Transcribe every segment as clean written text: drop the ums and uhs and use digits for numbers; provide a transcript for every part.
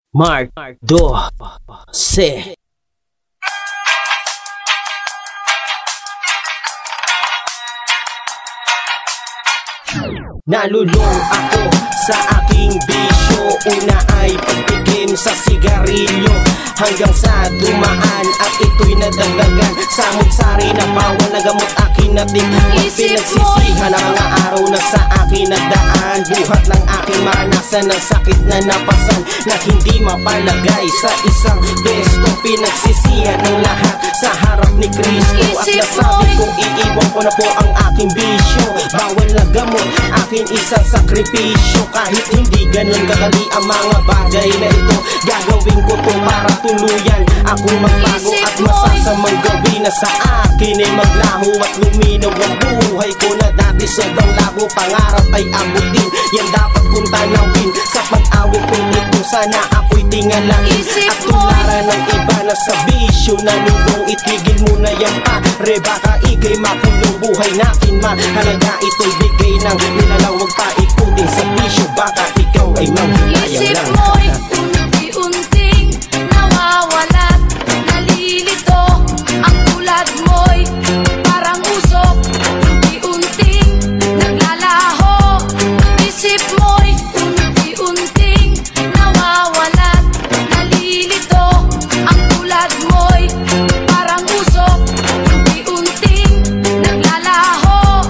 Mark 12. Nalulong ako sa aking bisyo. Una ay pagtikim sa sigarilyo, hanggang sa dumaan at ito'y nadagdagan. Samot-sari na bawal na gamot akin natikman. Pinagsisihan ang mga araw na sa akin nagdaan. Buhat ng aking maranasan ng sakit na napasan, na hindi mapalagay sa isang besto. Pinagsisihan ng lahat sa harap ni Kristo, at nasabi kong iiwan ko na po ang aking bisyo. Bawal na gamot, akin isang sakripisyo. Kahit hindi ganun kadali ang mga bagay na ito, gagawin ko to para tuluyan akong magbago. At masasamang gawin na sa akin ay maglaho at luminaw ang buhay ko na dati sobrang labo. Pangarap ay abutin, yan dapat kong tanawin. Sa pag-awit kong ito sana ako'y tingalain, at tularan ng iba na sa bisyo. Nalulong, itigil mo na yan pare, baka ikay makulong buhay natin. Mahalaga ito'y bigay ng nilalang, huwag pa ikutin sa bisyo. Baka ikaw ay manghilayang lang. Isip mo'y unti-unting nawawalat, nalilito. Ang tulad mo'y parang usok, unti-unting naglalaho. Isip mo'y unti-unting nawawalat, nalilito. Ang tulad mo'y parang usok, unti-unting naglalaho.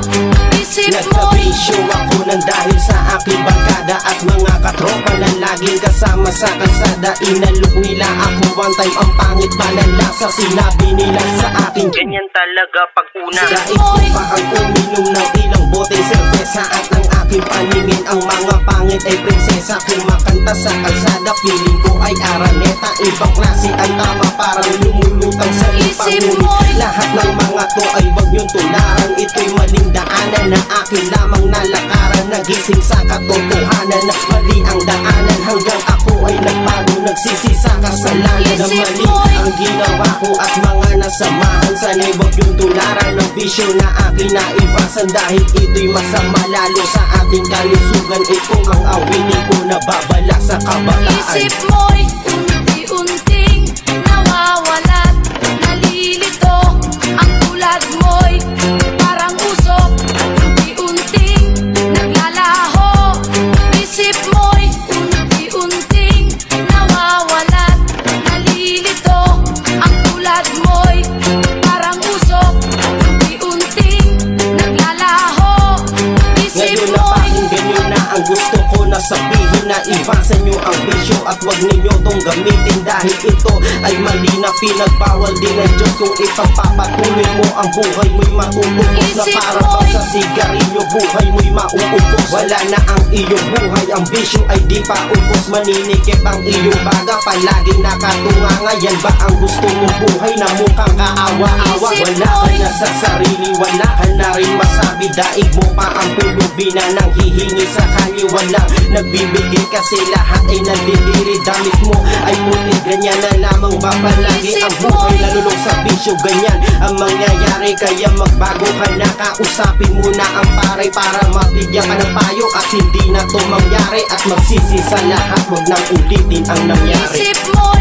Isip mo'y nagkabisyo ako nang dahil sa aking barkada at mga katropa na laging kasama sa kalsada. Inalok nila ako one time, ang pangit malalasa. Sinabi nila sa akin, ganyan talaga pag una. Dahil ko pa ang uminom ng ilang boteng serbesa, at ang aking paningin ang mga pangit ay prinsesa. Kumakanta sa kalsada, piling ko ay araneta. Ibang klase ang tama, parang lumulutang sa ipangulit. Lahat ng mga to ay wag yung tularan, ito'y maling daanan na akin lamang nalakaran. Nagising sa katotohanan na mali ang daanan, hanggang ako ay nagbago, nagsisi sa kasalanan. Na mali ang ginawa ko at mga nasamahan, sana'y wag yung tularan ng bisyo na akin naiwasan. Dahil ito'y masama lalo sa ating kalusugan. Ito ang awitin ko na babala sa kabataan. isip mo'y unti-unting nawawalat, nalilito. Ang tulad mo'y parang usok, unti-unting naglalaho. Isip mo'y unti-unting nawawalat, nalilito. Ang tulad mo'y parang usok, unti-unting naglalaho. Isip Ngayon mo'y napakinggan nyo na ang gusto ko na sabihin, na iwasan nyo ang bisyo at wag ninyo tong gamitin. Dahil ito ay mali na pinagbawal din ng Diyos. Kung ipagpapatuloy mo ang buhay mo'y matutubos, na para bang sa sigarilyo buhay mo'y mauubos. Wala na ang iyong buhay, ang bisyo ay di pa ubos. Maninikip ang iyong baga, palaging nakatunganga. Yan ba ang gusto mong buhay na mukhang kaawa-awa? Wala ka na sa sarili, wala ka na rin masabi. Daig mo pa ang pulubi na nang hihingi sa kalye. Walang nagbibigay kasi lahat ay nandidiri. Damit mo ay ngunit ganyan na lamang ba palagi ang buhay? Nalulong sa bisyo, ganyan ang mangyayari. Kaya magbago ka na, kausapin mo na ang paray para mabigyan ka ng payo, at hindi na to mangyari. At magsisi sa lahat, wag nang ulitin ang nangyari. isip mo'y